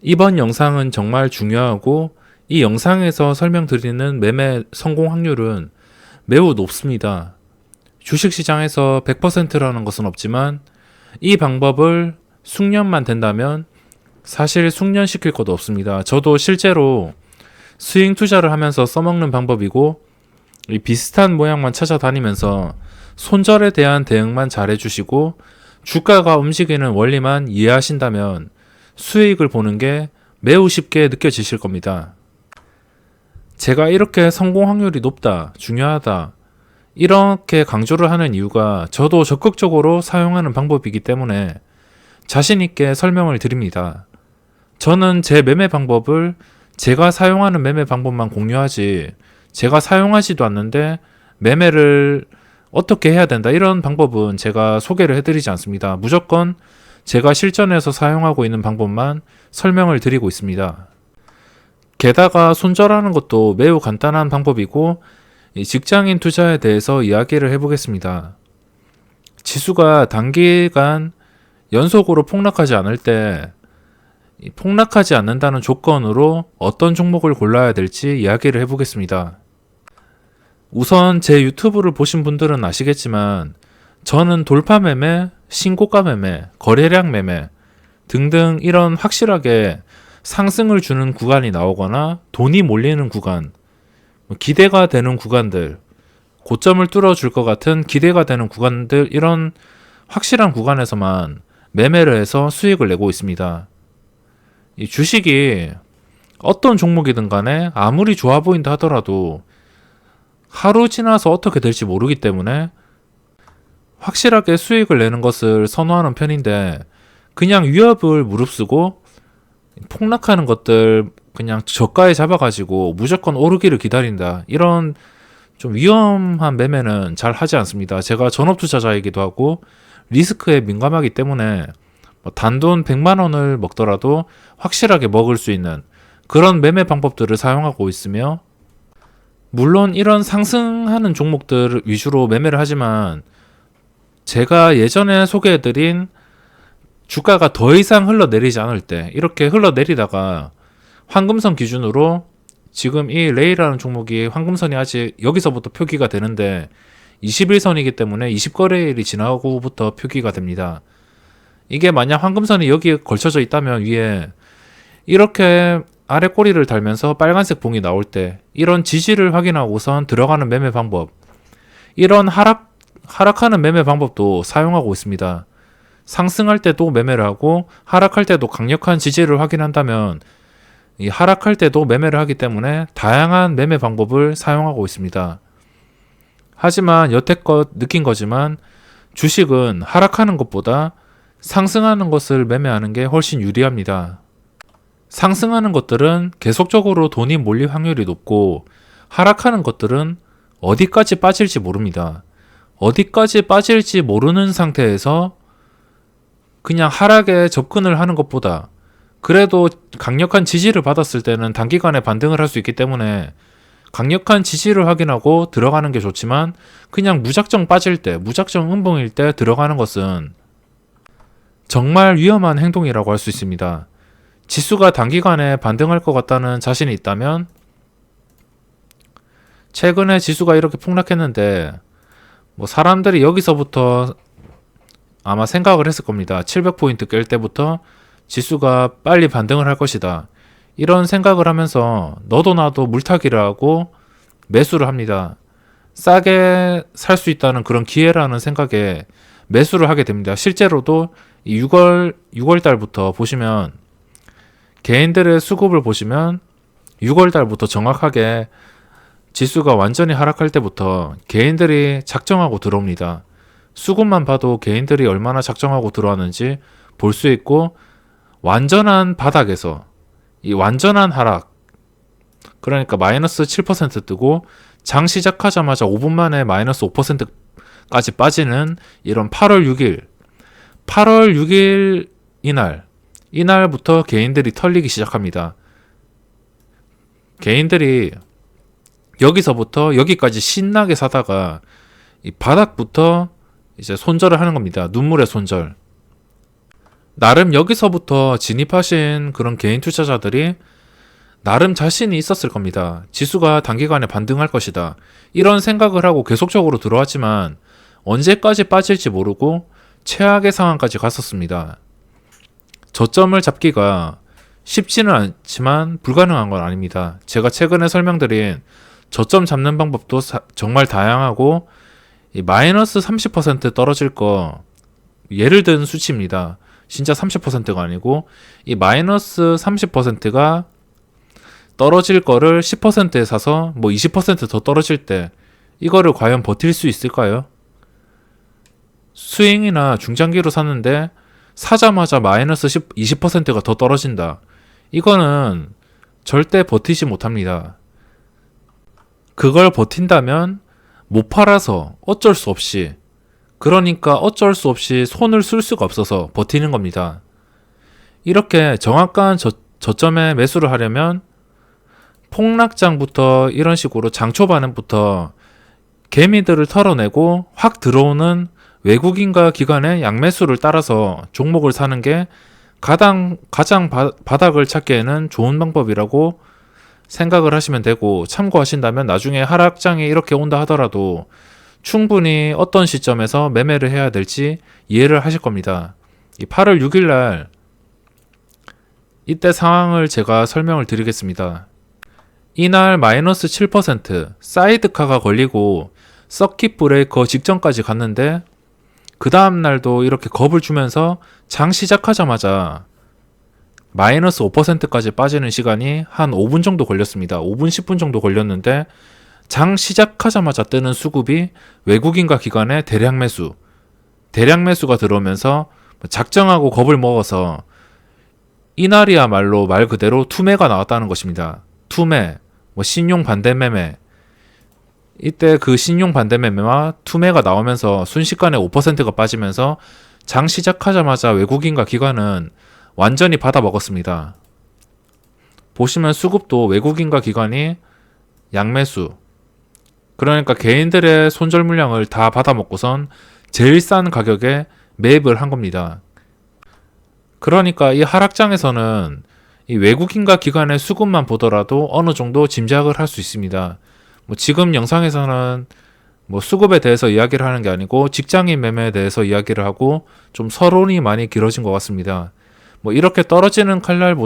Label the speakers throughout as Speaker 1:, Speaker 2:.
Speaker 1: 이번 영상은 정말 중요하고 이 영상에서 설명드리는 매매 성공 확률은 매우 높습니다. 주식시장에서 100%라는 것은 없지만 이 방법을 숙련만 된다면 사실 숙련시킬 것도 없습니다. 저도 실제로 스윙 투자를 하면서 써먹는 방법이고 이 비슷한 모양만 찾아다니면서 손절에 대한 대응만 잘해주시고 주가가 움직이는 원리만 이해하신다면 수익을 보는 게 매우 쉽게 느껴지실 겁니다. 제가 이렇게 성공 확률이 높다, 중요하다, 이렇게 강조를 하는 이유가 저도 적극적으로 사용하는 방법이기 때문에 자신있게 설명을 드립니다. 저는 제 매매 방법을 제가 사용하는 매매 방법만 공유하지 제가 사용하지도 않는데 매매를 어떻게 해야 된다 이런 방법은 제가 소개를 해드리지 않습니다. 무조건 제가 실전에서 사용하고 있는 방법만 설명을 드리고 있습니다. 게다가 손절하는 것도 매우 간단한 방법이고 직장인 투자에 대해서 이야기를 해보겠습니다. 지수가 단기간 연속으로 폭락하지 않을 때 폭락하지 않는다는 조건으로 어떤 종목을 골라야 될지 이야기를 해보겠습니다. 우선 제 유튜브를 보신 분들은 아시겠지만 저는 돌파 매매, 신고가 매매, 거래량 매매 등등 이런 확실하게 상승을 주는 구간이 나오거나 돈이 몰리는 구간, 기대가 되는 구간들, 고점을 뚫어줄 것 같은 기대가 되는 구간들 이런 확실한 구간에서만 매매를 해서 수익을 내고 있습니다. 이 주식이 어떤 종목이든 간에 아무리 좋아 보인다 하더라도 하루 지나서 어떻게 될지 모르기 때문에 확실하게 수익을 내는 것을 선호하는 편인데 그냥 위협을 무릅쓰고 폭락하는 것들 그냥 저가에 잡아가지고 무조건 오르기를 기다린다 이런 좀 위험한 매매는 잘 하지 않습니다. 제가 전업투자자이기도 하고 리스크에 민감하기 때문에 단돈 100만 원을 먹더라도 확실하게 먹을 수 있는 그런 매매 방법들을 사용하고 있으며 물론 이런 상승하는 종목들 위주로 매매를 하지만 제가 예전에 소개해드린 주가가 더 이상 흘러내리지 않을 때 이렇게 흘러내리다가 황금선 기준으로 지금 이 레이라는 종목이 황금선이 아직 여기서부터 표기가 되는데 21선이기 때문에 20거래일이 지나고부터 표기가 됩니다. 이게 만약 황금선이 여기에 걸쳐져 있다면 위에 이렇게 아래 꼬리를 달면서 빨간색 봉이 나올 때 이런 지지를 확인하고선 들어가는 매매 방법 이런 하락하는 매매 방법도 사용하고 있습니다. 상승할 때도 매매를 하고 하락할 때도 강력한 지지를 확인한다면 이 하락할 때도 매매를 하기 때문에 다양한 매매 방법을 사용하고 있습니다. 하지만 여태껏 느낀 거지만 주식은 하락하는 것보다 상승하는 것을 매매하는 게 훨씬 유리합니다. 상승하는 것들은 계속적으로 돈이 몰릴 확률이 높고 하락하는 것들은 어디까지 빠질지 모릅니다. 어디까지 빠질지 모르는 상태에서 그냥 하락에 접근을 하는 것보다 그래도 강력한 지지를 받았을 때는 단기간에 반등을 할 수 있기 때문에 강력한 지지를 확인하고 들어가는 게 좋지만 그냥 무작정 빠질 때, 무작정 음봉일 때 들어가는 것은 정말 위험한 행동이라고 할 수 있습니다. 지수가 단기간에 반등할 것 같다는 자신이 있다면 최근에 지수가 이렇게 폭락했는데 사람들이 여기서부터 아마 생각을 했을 겁니다. 700포인트 깰 때부터 지수가 빨리 반등을 할 것이다. 이런 생각을 하면서 너도 나도 물타기를 하고 매수를 합니다. 싸게 살 수 있다는 그런 기회라는 생각에 매수를 하게 됩니다. 실제로도 6월 달부터 보시면 개인들의 수급을 보시면 6월 달부터 정확하게 지수가 완전히 하락할 때부터 개인들이 작정하고 들어옵니다. 수급만 봐도 개인들이 얼마나 작정하고 들어왔는지 볼 수 있고 완전한 바닥에서 이 완전한 하락 그러니까 마이너스 7% 뜨고 장 시작하자마자 5분 만에 마이너스 5%까지 빠지는 이런 8월 6일 이날부터 개인들이 털리기 시작합니다. 개인들이 여기서부터 여기까지 신나게 사다가 이 바닥부터 이제 손절을 하는 겁니다. 눈물의 손절. 나름 여기서부터 진입하신 그런 개인 투자자들이 나름 자신이 있었을 겁니다. 지수가 단기간에 반등할 것이다. 이런 생각을 하고 계속적으로 들어왔지만 언제까지 빠질지 모르고 최악의 상황까지 갔었습니다. 저점을 잡기가 쉽지는 않지만 불가능한 건 아닙니다. 제가 최근에 설명드린 저점 잡는 방법도 정말 다양하고 마이너스 30% 떨어질 거 예를 든 수치입니다. 진짜 30%가 아니고 이 마이너스 30%가 떨어질 거를 10%에 사서 뭐 20% 더 떨어질 때 이거를 과연 버틸 수 있을까요? 스윙이나 중장기로 샀는데 사자마자 마이너스 20%가 더 떨어진다. 이거는 절대 버티지 못합니다. 그걸 버틴다면 못 팔아서 어쩔 수 없이, 그러니까 어쩔 수 없이 손을 쓸 수가 없어서 버티는 겁니다. 이렇게 정확한 저점에 매수를 하려면 폭락장부터 이런 식으로 장 초반부터 개미들을 털어내고 확 들어오는 외국인과 기관의 양매수를 따라서 종목을 사는 게 가장 바닥을 찾기에는 좋은 방법이라고 생각을 하시면 되고, 참고하신다면 나중에 하락장이 이렇게 온다 하더라도 충분히 어떤 시점에서 매매를 해야 될지 이해를 하실 겁니다. 8월 6일 날 이때 상황을 제가 설명을 드리겠습니다. 이날 마이너스 7% 사이드카가 걸리고 서킷 브레이커 직전까지 갔는데 그 다음날도 이렇게 겁을 주면서 장 시작하자마자 마이너스 5%까지 빠지는 시간이 한 5분 정도 걸렸습니다. 5분 10분 정도 걸렸는데 장 시작하자마자 뜨는 수급이 외국인과 기관의 대량 매수가 들어오면서 작정하고 겁을 먹어서 이날이야말로 말 그대로 투매가 나왔다는 것입니다. 투매, 신용 반대 매매. 이때 그 신용 반대 매매와 투매가 나오면서 순식간에 5%가 빠지면서 장 시작하자마자 외국인과 기관은 완전히 받아 먹었습니다. 보시면 수급도 외국인과 기관이 양매수, 그러니까 개인들의 손절 물량을 다 받아 먹고선 제일 싼 가격에 매입을 한 겁니다. 그러니까 이 하락장에서는 이 외국인과 기관의 수급만 보더라도 어느 정도 짐작을 할 수 있습니다. 지금 영상에서는 수급에 대해서 이야기를 하는 게 아니고 직장인 매매에 대해서 이야기를 하고 좀 서론이 많이 길어진 것 같습니다. 이렇게 떨어지는 칼날을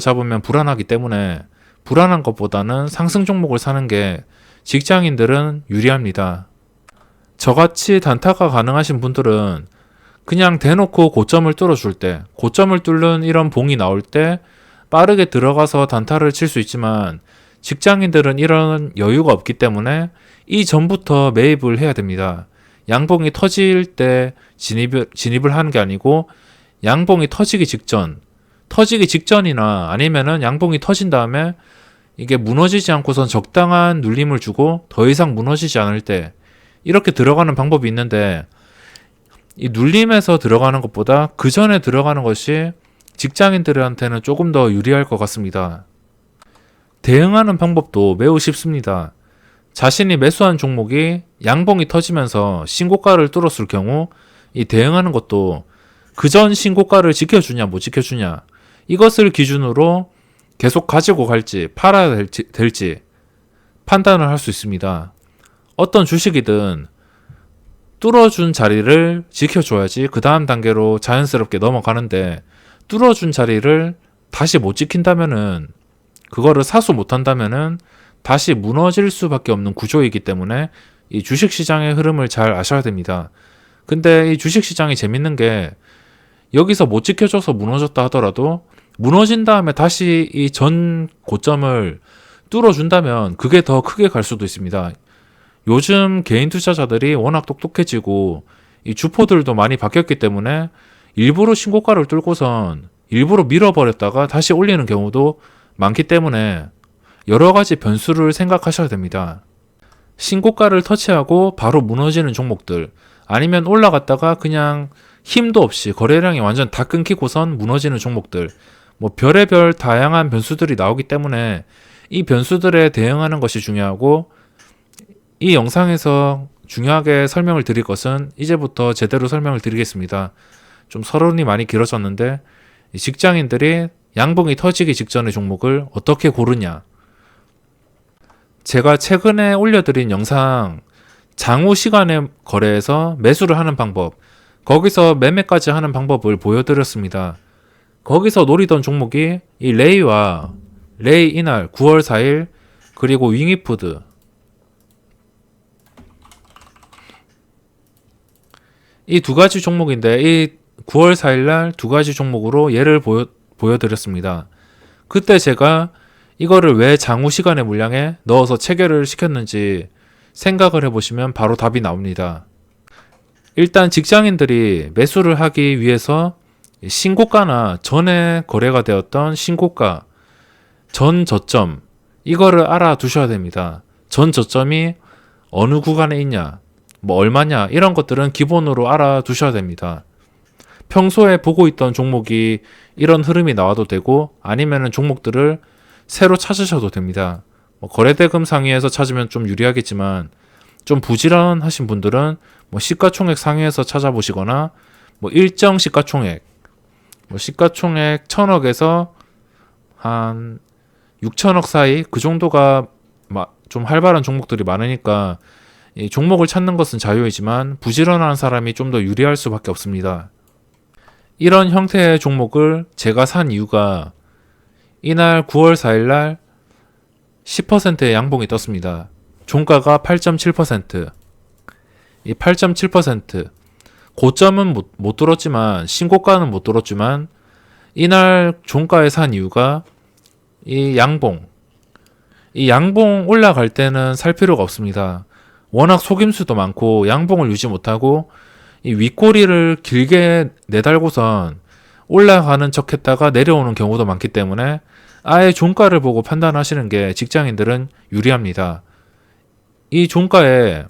Speaker 1: 잡으면 불안하기 때문에 불안한 것보다는 상승 종목을 사는 게 직장인들은 유리합니다. 저같이 단타가 가능하신 분들은 그냥 대놓고 고점을 뚫어줄 때, 고점을 뚫는 이런 봉이 나올 때 빠르게 들어가서 단타를 칠 수 있지만 직장인들은 이런 여유가 없기 때문에 이전부터 매입을 해야 됩니다. 양봉이 터질 때 진입을 하는 게 아니고 양봉이 터지기 직전이나 아니면은 양봉이 터진 다음에 이게 무너지지 않고선 적당한 눌림을 주고 더 이상 무너지지 않을 때 이렇게 들어가는 방법이 있는데, 이 눌림에서 들어가는 것보다 그 전에 들어가는 것이 직장인들한테는 조금 더 유리할 것 같습니다. 대응하는 방법도 매우 쉽습니다. 자신이 매수한 종목이 양봉이 터지면서 신고가를 뚫었을 경우 이 대응하는 것도 그 전 신고가를 지켜주냐 못 지켜주냐, 이것을 기준으로 계속 가지고 갈지 팔아야 될지 판단을 할 수 있습니다. 어떤 주식이든 뚫어준 자리를 지켜줘야지 그 다음 단계로 자연스럽게 넘어가는데, 뚫어준 자리를 다시 못 지킨다면은, 그거를 사수 못한다면은 다시 무너질 수밖에 없는 구조이기 때문에 이 주식시장의 흐름을 잘 아셔야 됩니다. 근데 이 주식시장이 재밌는 게 여기서 못 지켜줘서 무너졌다 하더라도 무너진 다음에 다시 이 전 고점을 뚫어준다면 그게 더 크게 갈 수도 있습니다. 요즘 개인 투자자들이 워낙 똑똑해지고 이 주포들도 많이 바뀌었기 때문에 일부러 신고가를 뚫고선 일부러 밀어버렸다가 다시 올리는 경우도 많기 때문에 여러 가지 변수를 생각하셔야 됩니다. 신고가를 터치하고 바로 무너지는 종목들, 아니면 올라갔다가 그냥 힘도 없이 거래량이 완전 다 끊기고선 무너지는 종목들, 별의별 다양한 변수들이 나오기 때문에 이 변수들에 대응하는 것이 중요하고, 이 영상에서 중요하게 설명을 드릴 것은 이제부터 제대로 설명을 드리겠습니다. 좀 서론이 많이 길어졌는데 직장인들이 양봉이 터지기 직전의 종목을 어떻게 고르냐. 제가 최근에 올려드린 영상 장후 시간에 거래해서 매수를 하는 방법, 거기서 매매까지 하는 방법을 보여드렸습니다. 거기서 노리던 종목이 이 레이와 레이 이날 9월 4일 그리고 윙이푸드, 이 두 가지 종목인데 이 9월 4일 날 두 가지 종목으로 예를 보여드렸습니다. 그때 제가 이거를 왜 장후 시간의 물량에 넣어서 체결을 시켰는지 생각을 해보시면 바로 답이 나옵니다. 일단 직장인들이 매수를 하기 위해서 신고가나 전에 거래가 되었던 신고가, 전 저점, 이거를 알아두셔야 됩니다. 전 저점이 어느 구간에 있냐, 뭐 얼마냐, 이런 것들은 기본으로 알아두셔야 됩니다. 평소에 보고 있던 종목이 이런 흐름이 나와도 되고 아니면은 종목들을 새로 찾으셔도 됩니다. 뭐 거래대금 상위에서 찾으면 좀 유리하겠지만 좀 부지런하신 분들은 뭐 시가총액 상위에서 찾아보시거나 뭐 일정 시가총액, 뭐 시가총액 1000억에서 한 6천억 사이, 그 정도가 좀 활발한 종목들이 많으니까 이 종목을 찾는 것은 자유이지만 부지런한 사람이 좀 더 유리할 수밖에 없습니다. 이런 형태의 종목을 제가 산 이유가 이날 9월 4일 날 10%의 양봉이 떴습니다. 종가가 8.7%. 이 8.7%. 고점은 못 뚫었지만, 신고가는 못 뚫었지만, 이날 종가에 산 이유가 이 양봉. 이 양봉 올라갈 때는 살 필요가 없습니다. 워낙 속임수도 많고, 양봉을 유지 못하고, 이 윗꼬리를 길게 내달고선 올라가는 척 했다가 내려오는 경우도 많기 때문에 아예 종가를 보고 판단하시는 게 직장인들은 유리합니다. 이 종가에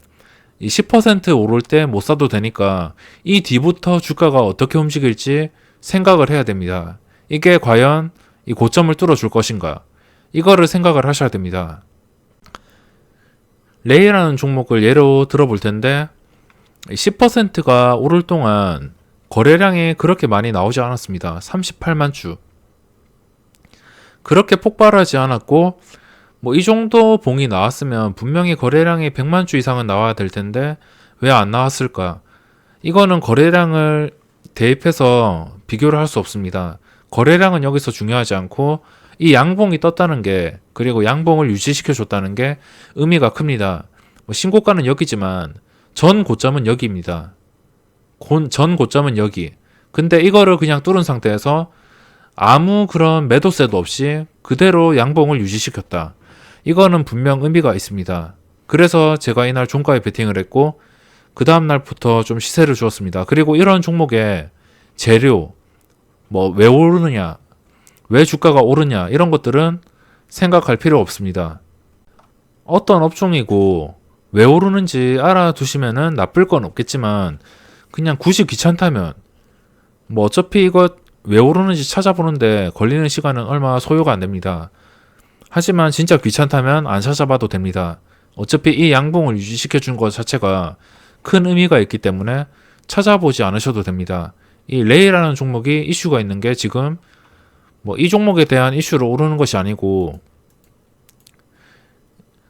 Speaker 1: 10% 오를 때 못 사도 되니까 이 뒤부터 주가가 어떻게 움직일지 생각을 해야 됩니다. 이게 과연 이 고점을 뚫어줄 것인가? 이거를 생각을 하셔야 됩니다. 레이라는 종목을 예로 들어볼 텐데 10%가 오를 동안 거래량이 그렇게 많이 나오지 않았습니다. 38만 주. 그렇게 폭발하지 않았고 뭐 이 정도 봉이 나왔으면 분명히 거래량이 100만 주 이상은 나와야 될 텐데 왜 안 나왔을까? 이거는 거래량을 대입해서 비교를 할 수 없습니다. 거래량은 여기서 중요하지 않고 이 양봉이 떴다는 게, 그리고 양봉을 유지시켜 줬다는 게 의미가 큽니다. 뭐 신고가는 여기지만 전 고점은 여기입니다. 전 고점은 여기. 근데 이거를 그냥 뚫은 상태에서 아무 그런 매도세도 없이 그대로 양봉을 유지시켰다. 이거는 분명 의미가 있습니다. 그래서 제가 이날 종가에 베팅을 했고 그 다음날부터 좀 시세를 주었습니다. 그리고 이런 종목의 재료, 뭐 왜 오르느냐, 왜 주가가 오르냐, 이런 것들은 생각할 필요 없습니다. 어떤 업종이고 왜 오르는지 알아두시면은 나쁠 건 없겠지만 그냥 굳이 귀찮다면 뭐 어차피 이거 왜 오르는지 찾아보는데 걸리는 시간은 얼마 소요가 안 됩니다. 하지만 진짜 귀찮다면 안 찾아봐도 됩니다. 어차피 이 양봉을 유지시켜 준 것 자체가 큰 의미가 있기 때문에 찾아보지 않으셔도 됩니다. 이 레이라는 종목이 이슈가 있는 게 지금 뭐 이 종목에 대한 이슈로 오르는 것이 아니고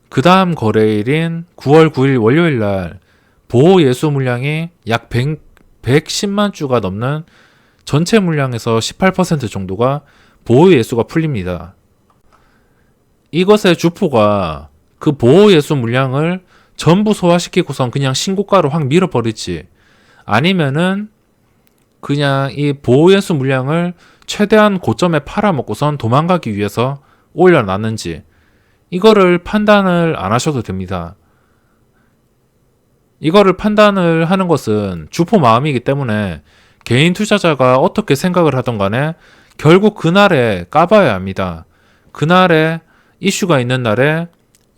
Speaker 1: 그 다음 거래일인 9월 9일 월요일 날 보호 예수 물량이 약 110만 주가 넘는 전체 물량에서 18% 정도가 보호 예수가 풀립니다. 이것의 주포가 그 보호 예수 물량을 전부 소화시키고선 그냥 신고가로 확 밀어버릴지, 아니면은 그냥 이 보호 예수 물량을 최대한 고점에 팔아먹고선 도망가기 위해서 올려놨는지, 이거를 판단을 안 하셔도 됩니다. 이거를 판단을 하는 것은 주포 마음이기 때문에 개인 투자자가 어떻게 생각을 하던 간에 결국 그날에 까봐야 합니다. 그날에 이슈가 있는 날에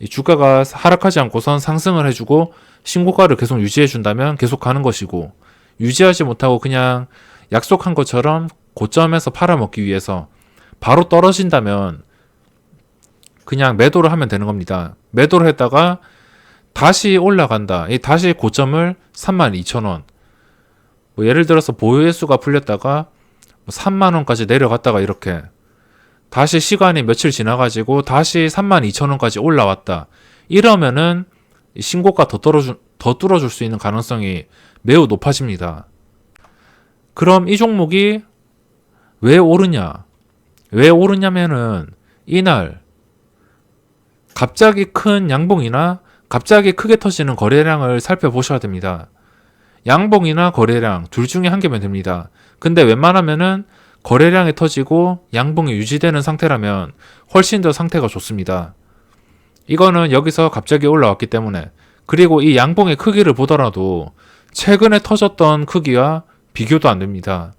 Speaker 1: 주가가 하락하지 않고선 상승을 해주고 신고가를 계속 유지해준다면 계속 가는 것이고, 유지하지 못하고 그냥 약속한 것처럼 고점에서 팔아먹기 위해서 바로 떨어진다면 그냥 매도를 하면 되는 겁니다. 매도를 했다가 다시 올라간다. 이 다시 고점을 32,000원. 뭐 예를 들어서 보유횟수가 풀렸다가 3만원까지 내려갔다가 이렇게 다시 시간이 며칠 지나가지고 다시 32,000원까지 올라왔다. 이러면은 신고가 더 뚫어줄 수 있는 가능성이 매우 높아집니다. 그럼 이 종목이 왜 오르냐? 왜 오르냐면은 이날 갑자기 큰 양봉이나 갑자기 크게 터지는 거래량을 살펴보셔야 됩니다. 양봉이나 거래량 둘 중에 한 개면 됩니다. 근데 웬만하면은 거래량이 터지고 양봉이 유지되는 상태라면 훨씬 더 상태가 좋습니다. 이거는 여기서 갑자기 올라왔기 때문에, 그리고 이 양봉의 크기를 보더라도 최근에 터졌던 크기와 비교도 안 됩니다.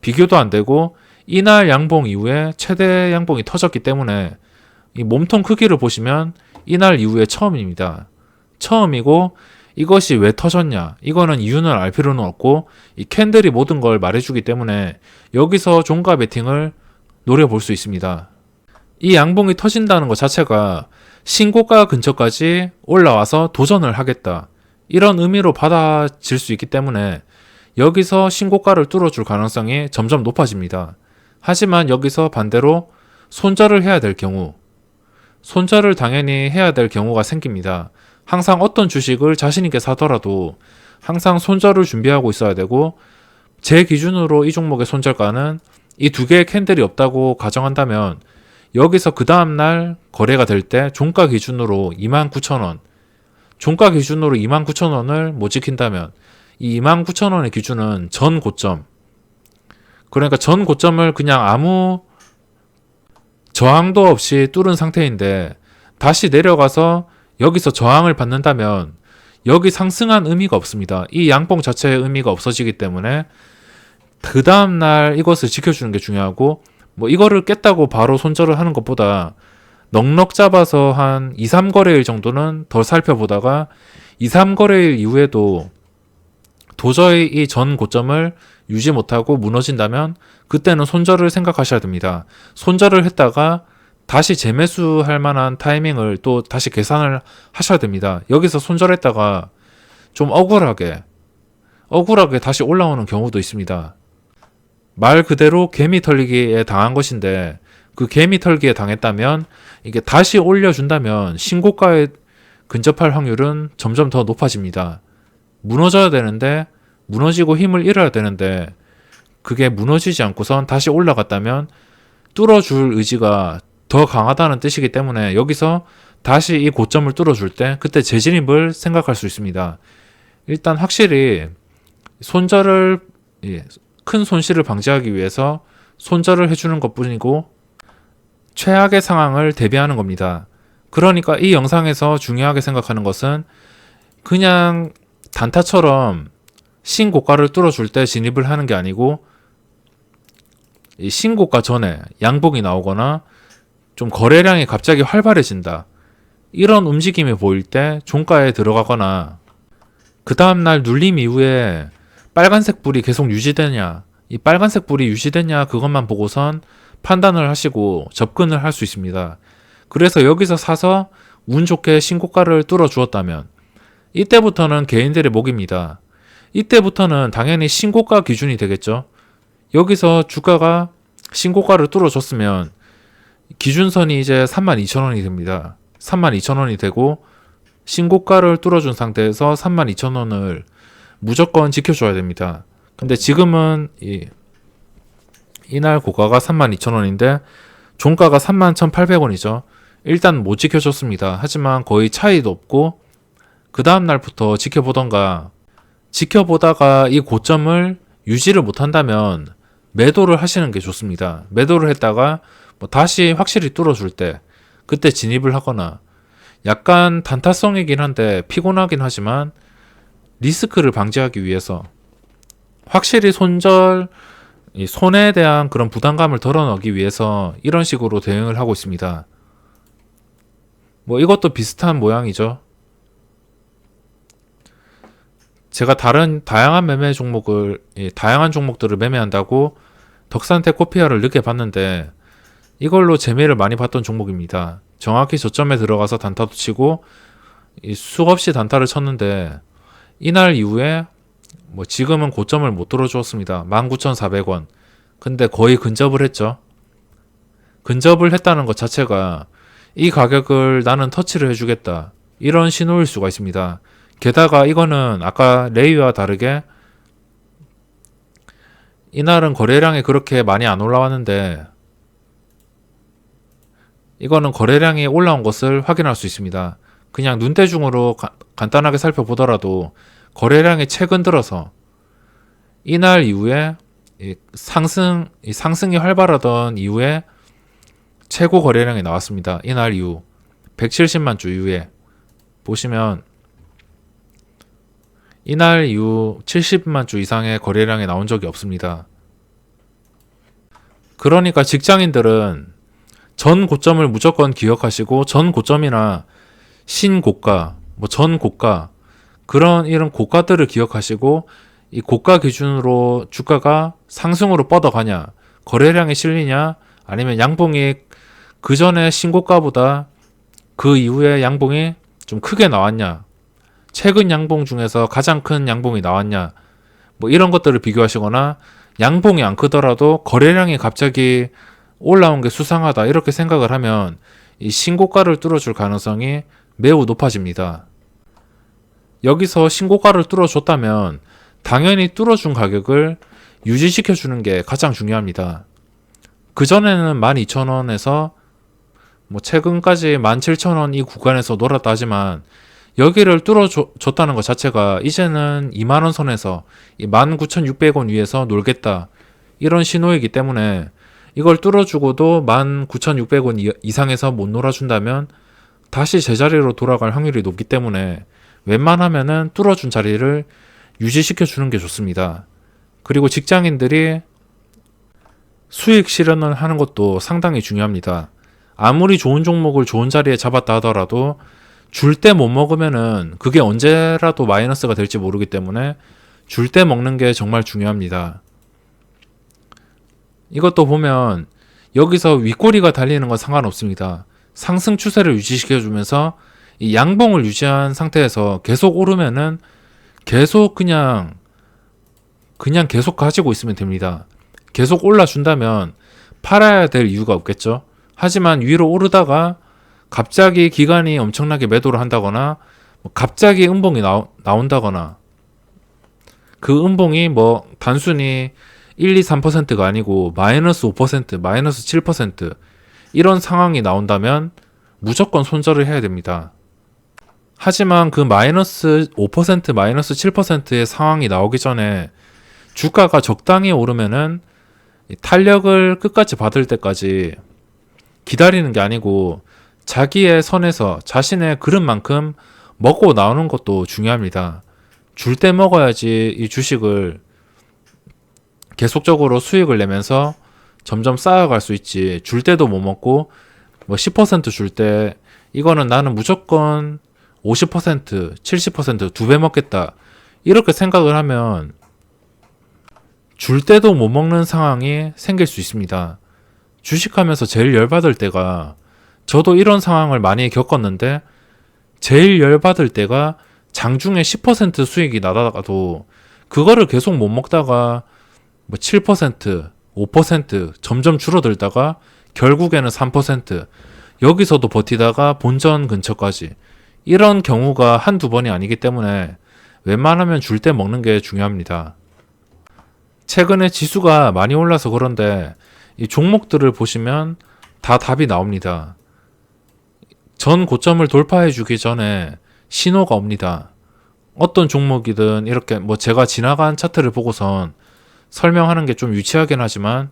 Speaker 1: 비교도 안 되고 이날 양봉 이후에 최대 양봉이 터졌기 때문에 이 몸통 크기를 보시면 이날 이후에 처음입니다. 처음이고 이것이 왜 터졌냐? 이거는 이유는 알 필요는 없고 이 캔들이 모든 걸 말해주기 때문에 여기서 종가 베팅을 노려볼 수 있습니다. 이 양봉이 터진다는 것 자체가 신고가 근처까지 올라와서 도전을 하겠다. 이런 의미로 받아질 수 있기 때문에 여기서 신고가를 뚫어줄 가능성이 점점 높아집니다. 하지만 여기서 반대로 손절을 해야 될 경우, 손절을 당연히 해야 될 경우가 생깁니다. 항상 어떤 주식을 자신있게 사더라도 항상 손절을 준비하고 있어야 되고, 제 기준으로 이 종목의 손절가는 이 두 개의 캔들이 없다고 가정한다면 여기서 그 다음날 거래가 될 때 종가 기준으로 29,000원, 종가 기준으로 29,000원을 못 지킨다면 이 29,000원의 기준은 전 고점, 그러니까 전 고점을 그냥 아무 저항도 없이 뚫은 상태인데 다시 내려가서 여기서 저항을 받는다면 여기 상승한 의미가 없습니다. 이 양봉 자체의 의미가 없어지기 때문에 그 다음날 이것을 지켜주는 게 중요하고, 뭐 이거를 깼다고 바로 손절을 하는 것보다 넉넉 잡아서 한 2, 3거래일 정도는 더 살펴보다가 2, 3거래일 이후에도 도저히 이 전 고점을 유지 못하고 무너진다면 그때는 손절을 생각하셔야 됩니다. 손절을 했다가 다시 재매수할 만한 타이밍을 또 다시 계산을 하셔야 됩니다. 여기서 손절했다가 좀 억울하게 다시 올라오는 경우도 있습니다. 말 그대로 개미 털기에 당한 것인데, 그 개미 털기에 당했다면 이게 다시 올려준다면 신고가에 근접할 확률은 점점 더 높아집니다. 무너져야 되는데, 무너지고 힘을 잃어야 되는데 그게 무너지지 않고선 다시 올라갔다면 뚫어줄 의지가 더 강하다는 뜻이기 때문에 여기서 다시 이 고점을 뚫어줄 때 그때 재진입을 생각할 수 있습니다. 일단 확실히 손절을, 큰 손실을 방지하기 위해서 손절을 해주는 것 뿐이고 최악의 상황을 대비하는 겁니다. 그러니까 이 영상에서 중요하게 생각하는 것은 그냥 단타처럼 신고가를 뚫어줄 때 진입을 하는 게 아니고, 이 신고가 전에 양봉이 나오거나 좀 거래량이 갑자기 활발해진다, 이런 움직임이 보일 때 종가에 들어가거나, 그 다음날 눌림 이후에 빨간색 불이 계속 유지되냐, 이 빨간색 불이 유지되냐 그것만 보고선 판단을 하시고 접근을 할 수 있습니다. 그래서 여기서 사서 운 좋게 신고가를 뚫어 주었다면 이때부터는 개인들의 목입니다. 이때부터는 당연히 신고가 기준이 되겠죠. 여기서 주가가 신고가를 뚫어줬으면 기준선이 이제 32,000원이 됩니다. 32,000원이 되고 신고가를 뚫어준 상태에서 32,000원을 무조건 지켜줘야 됩니다. 근데 지금은 이날 고가가 32,000원인데 종가가 31,800원이죠. 일단 못 지켜줬습니다. 하지만 거의 차이도 없고 그 다음날부터 지켜보다가 이 고점을 유지를 못한다면 매도를 하시는 게 좋습니다. 매도를 했다가 뭐 다시 확실히 뚫어줄 때 그때 진입을 하거나, 약간 단타성이긴 한데 피곤하긴 하지만 리스크를 방지하기 위해서 확실히 손해에 대한 그런 부담감을 덜어넣기 위해서 이런 식으로 대응을 하고 있습니다. 뭐 이것도 비슷한 모양이죠. 제가 다양한 종목들을 매매한다고 덕산텍 코피아를 늦게 봤는데 이걸로 재미를 많이 봤던 종목입니다. 정확히 저점에 들어가서 단타도 치고 수없이 단타를 쳤는데 이날 이후에 지금은 고점을 못 들어주었습니다. 19,400원. 근데 거의 근접을 했죠. 근접을 했다는 것 자체가 이 가격을 나는 터치를 해주겠다, 이런 신호일 수가 있습니다. 게다가 이거는 아까 레이와 다르게 이날은 거래량이 그렇게 많이 안 올라왔는데 이거는 거래량이 올라온 것을 확인할 수 있습니다. 그냥 눈대중으로 간단하게 살펴보더라도 거래량이 최근 들어서 이날 이후에 상승이 활발하던 이후에 최고 거래량이 나왔습니다. 이날 이후 170만 주 이후에 보시면 이날 이후 70만 주 이상의 거래량이 나온 적이 없습니다. 그러니까 직장인들은 전 고점을 무조건 기억하시고 전 고점이나 신고가, 전 고가, 이런 고가들을 기억하시고 이 고가 기준으로 주가가 상승으로 뻗어가냐, 거래량이 실리냐, 아니면 양봉이 그 전에 신고가보다 그 이후에 양봉이 좀 크게 나왔냐, 최근 양봉 중에서 가장 큰 양봉이 나왔냐, 이런 것들을 비교하시거나 양봉이 안 크더라도 거래량이 갑자기 올라온 게 수상하다, 이렇게 생각을 하면 이 신고가를 뚫어줄 가능성이 매우 높아집니다. 여기서 신고가를 뚫어줬다면 당연히 뚫어준 가격을 유지시켜주는 게 가장 중요합니다. 그전에는 12,000원에서 최근까지 17,000원 이 구간에서 놀았다 하지만 여기를 뚫어줬다는 것 자체가 이제는 2만원 선에서 19,600원 위에서 놀겠다, 이런 신호이기 때문에 이걸 뚫어주고도 19,600원 이상에서 못 놀아준다면 다시 제자리로 돌아갈 확률이 높기 때문에 웬만하면은 뚫어준 자리를 유지시켜주는 게 좋습니다. 그리고 직장인들이 수익 실현을 하는 것도 상당히 중요합니다. 아무리 좋은 종목을 좋은 자리에 잡았다 하더라도 줄 때 못 먹으면은 그게 언제라도 마이너스가 될지 모르기 때문에 줄 때 먹는 게 정말 중요합니다. 이것도 보면 여기서 윗꼬리가 달리는 건 상관없습니다. 상승 추세를 유지시켜주면서 이 양봉을 유지한 상태에서 계속 오르면은 계속 그냥 계속 가지고 있으면 됩니다. 계속 올라준다면 팔아야 될 이유가 없겠죠. 하지만 위로 오르다가 갑자기 기관이 엄청나게 매도를 한다거나 갑자기 음봉이 나온다거나 그 음봉이 단순히 1, 2, 3%가 아니고 마이너스 5%, 마이너스 7% 이런 상황이 나온다면 무조건 손절을 해야 됩니다. 하지만 그 마이너스 5%, 마이너스 7%의 상황이 나오기 전에 주가가 적당히 오르면은 탄력을 끝까지 받을 때까지 기다리는 게 아니고 자기의 선에서 자신의 그릇만큼 먹고 나오는 것도 중요합니다. 줄 때 먹어야지 이 주식을 계속적으로 수익을 내면서 점점 쌓아갈 수 있지, 줄 때도 못 먹고 10%줄 때 이거는 나는 무조건 50%, 70% 2배 먹겠다, 이렇게 생각을 하면 줄 때도 못 먹는 상황이 생길 수 있습니다. 주식하면서 제일 열받을 때가, 저도 이런 상황을 많이 겪었는데 제일 열받을 때가 장중에 10% 수익이 나다가도 그거를 계속 못 먹다가 7%, 5% 점점 줄어들다가 결국에는 3%, 여기서도 버티다가 본전 근처까지, 이런 경우가 한두 번이 아니기 때문에 웬만하면 줄 때 먹는 게 중요합니다. 최근에 지수가 많이 올라서 그런데 이 종목들을 보시면 다 답이 나옵니다. 전 고점을 돌파해 주기 전에 신호가 옵니다. 어떤 종목이든 이렇게 제가 지나간 차트를 보고선 설명하는 게 좀 유치하긴 하지만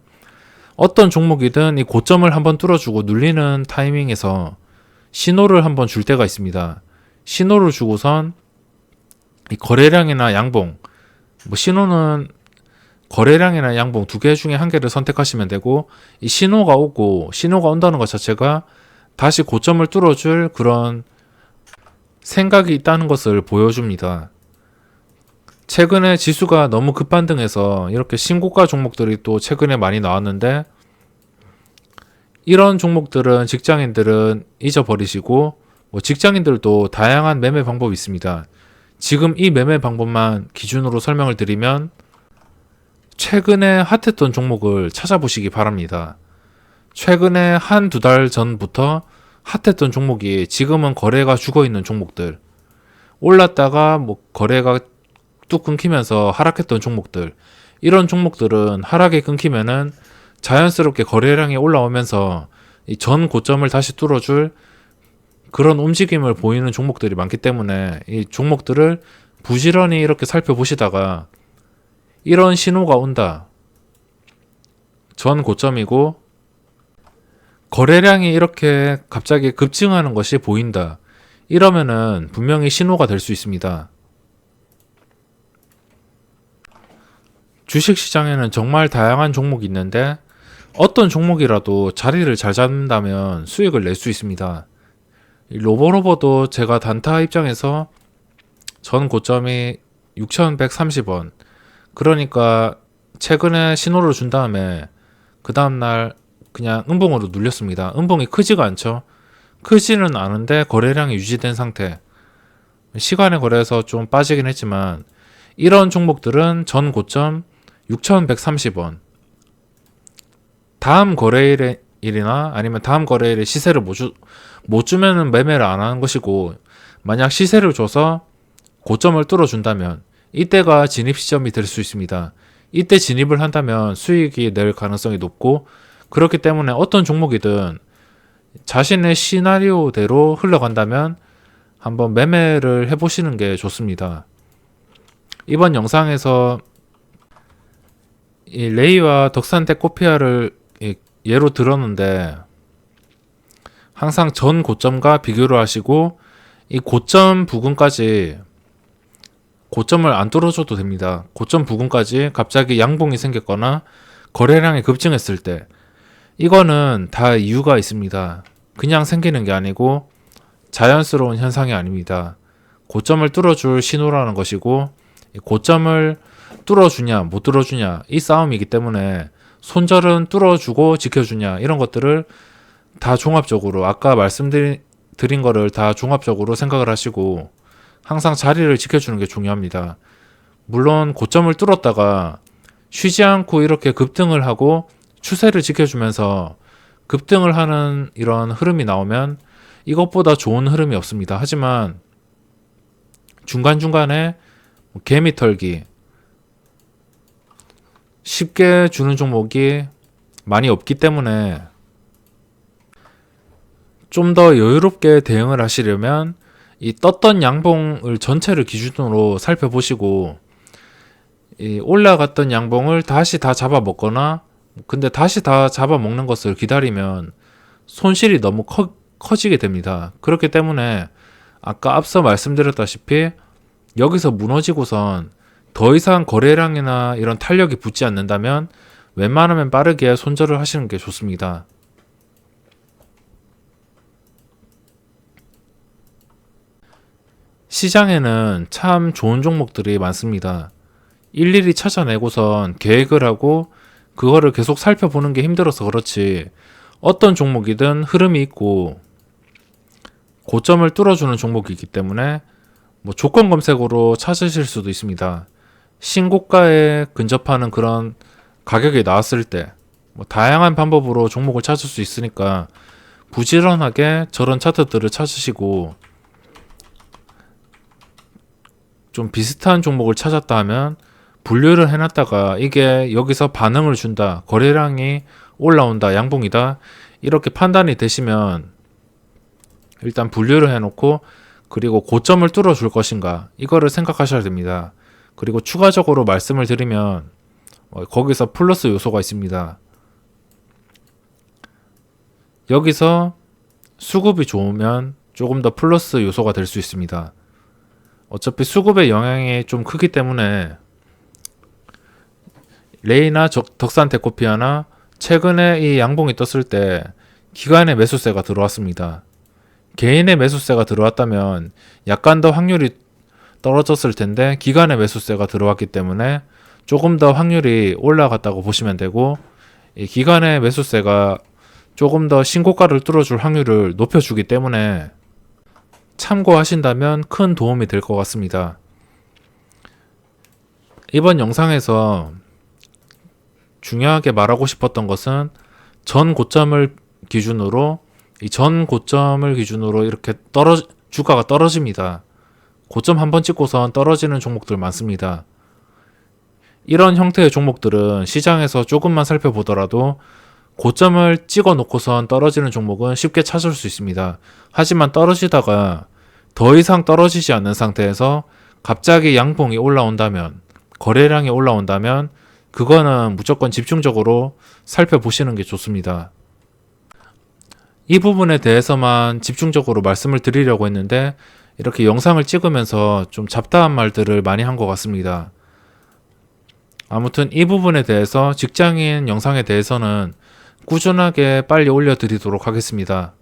Speaker 1: 어떤 종목이든 이 고점을 한번 뚫어주고 눌리는 타이밍에서 신호를 한번 줄 때가 있습니다. 신호를 주고선 이 거래량이나 양봉, 신호는 거래량이나 양봉 두 개 중에 한 개를 선택하시면 되고, 이 신호가 온다는 것 자체가 다시 고점을 뚫어줄 그런 생각이 있다는 것을 보여줍니다. 최근에 지수가 너무 급반등해서 이렇게 신고가 종목들이 또 최근에 많이 나왔는데, 이런 종목들은 직장인들은 잊어버리시고 직장인들도 다양한 매매 방법이 있습니다. 지금 이 매매 방법만 기준으로 설명을 드리면 최근에 핫했던 종목을 찾아보시기 바랍니다. 최근에 한두 달 전부터 핫했던 종목이 지금은 거래가 죽어있는 종목들, 올랐다가 거래가 뚝 끊기면서 하락했던 종목들, 이런 종목들은 하락이 끊기면은 자연스럽게 거래량이 올라오면서 이 전 고점을 다시 뚫어줄 그런 움직임을 보이는 종목들이 많기 때문에 이 종목들을 부지런히 이렇게 살펴보시다가 이런 신호가 온다, 전 고점이고 거래량이 이렇게 갑자기 급증하는 것이 보인다, 이러면은 분명히 신호가 될 수 있습니다. 주식시장에는 정말 다양한 종목이 있는데 어떤 종목이라도 자리를 잘 잡는다면 수익을 낼 수 있습니다. 로보로보도 제가 단타 입장에서 전 고점이 6,130원, 그러니까 최근에 신호를 준 다음에 그 다음날 그냥 음봉으로 눌렸습니다. 음봉이 크지가 않죠. 크지는 않은데 거래량이 유지된 상태, 시간에 거래해서 좀 빠지긴 했지만 이런 종목들은 전 고점 6,130원, 다음 거래일이나 아니면 다음 거래일에 시세를 못 주면은 매매를 안 하는 것이고, 만약 시세를 줘서 고점을 뚫어준다면 이때가 진입 시점이 될 수 있습니다. 이때 진입을 한다면 수익이 낼 가능성이 높고, 그렇기 때문에 어떤 종목이든 자신의 시나리오대로 흘러간다면 한번 매매를 해보시는 게 좋습니다. 이번 영상에서 이 레이와 덕산테코피아를 예로 들었는데 항상 전 고점과 비교를 하시고 이 고점 부근까지, 고점을 안 뚫어줘도 됩니다. 고점 부근까지 갑자기 양봉이 생겼거나 거래량이 급증했을 때, 이거는 다 이유가 있습니다. 그냥 생기는 게 아니고 자연스러운 현상이 아닙니다. 고점을 뚫어줄 신호라는 것이고, 고점을 뚫어주냐 못 뚫어주냐 이 싸움이기 때문에 손절은 뚫어주고 지켜주냐, 이런 것들을 다 종합적으로, 아까 말씀드린 거를 다 종합적으로 생각을 하시고 항상 자리를 지켜주는 게 중요합니다. 물론 고점을 뚫었다가 쉬지 않고 이렇게 급등을 하고 추세를 지켜주면서 급등을 하는 이런 흐름이 나오면 이것보다 좋은 흐름이 없습니다. 하지만 중간중간에 개미 털기 쉽게 주는 종목이 많이 없기 때문에 좀 더 여유롭게 대응을 하시려면 이 떴던 양봉을 전체를 기준으로 살펴보시고, 이 올라갔던 양봉을 다시 다 잡아먹거나, 근데 다시 다 잡아먹는 것을 기다리면 손실이 너무 커지게 됩니다. 그렇기 때문에 아까 앞서 말씀드렸다시피 여기서 무너지고선 더 이상 거래량이나 이런 탄력이 붙지 않는다면 웬만하면 빠르게 손절을 하시는 게 좋습니다. 시장에는 참 좋은 종목들이 많습니다. 일일이 찾아내고선 계획을 하고 그거를 계속 살펴보는 게 힘들어서 그렇지, 어떤 종목이든 흐름이 있고 고점을 뚫어주는 종목이기 때문에 조건 검색으로 찾으실 수도 있습니다. 신고가에 근접하는 그런 가격이 나왔을 때 다양한 방법으로 종목을 찾을 수 있으니까 부지런하게 저런 차트들을 찾으시고, 좀 비슷한 종목을 찾았다 하면 분류를 해놨다가 이게 여기서 반응을 준다, 거래량이 올라온다, 양봉이다, 이렇게 판단이 되시면 일단 분류를 해놓고, 그리고 고점을 뚫어줄 것인가 이거를 생각하셔야 됩니다. 그리고 추가적으로 말씀을 드리면 거기서 플러스 요소가 있습니다. 여기서 수급이 좋으면 조금 더 플러스 요소가 될 수 있습니다. 어차피 수급의 영향이 좀 크기 때문에 레이나 덕산테코피아나 최근에 이 양봉이 떴을 때 기관의 매수세가 들어왔습니다. 개인의 매수세가 들어왔다면 약간 더 확률이 떨어졌을 텐데 기관의 매수세가 들어왔기 때문에 조금 더 확률이 올라갔다고 보시면 되고, 이 기관의 매수세가 조금 더 신고가를 뚫어줄 확률을 높여주기 때문에 참고하신다면 큰 도움이 될 것 같습니다. 이번 영상에서 중요하게 말하고 싶었던 것은 전 고점을 기준으로 이렇게 주가가 떨어집니다. 고점 한번 찍고선 떨어지는 종목들 많습니다. 이런 형태의 종목들은 시장에서 조금만 살펴보더라도 고점을 찍어 놓고선 떨어지는 종목은 쉽게 찾을 수 있습니다. 하지만 떨어지다가 더 이상 떨어지지 않는 상태에서 갑자기 양봉이 올라온다면, 거래량이 올라온다면 그거는 무조건 집중적으로 살펴보시는 게 좋습니다. 이 부분에 대해서만 집중적으로 말씀을 드리려고 했는데 이렇게 영상을 찍으면서 좀 잡다한 말들을 많이 한 것 같습니다. 아무튼 이 부분에 대해서 직장인 영상에 대해서는 꾸준하게 빨리 올려드리도록 하겠습니다.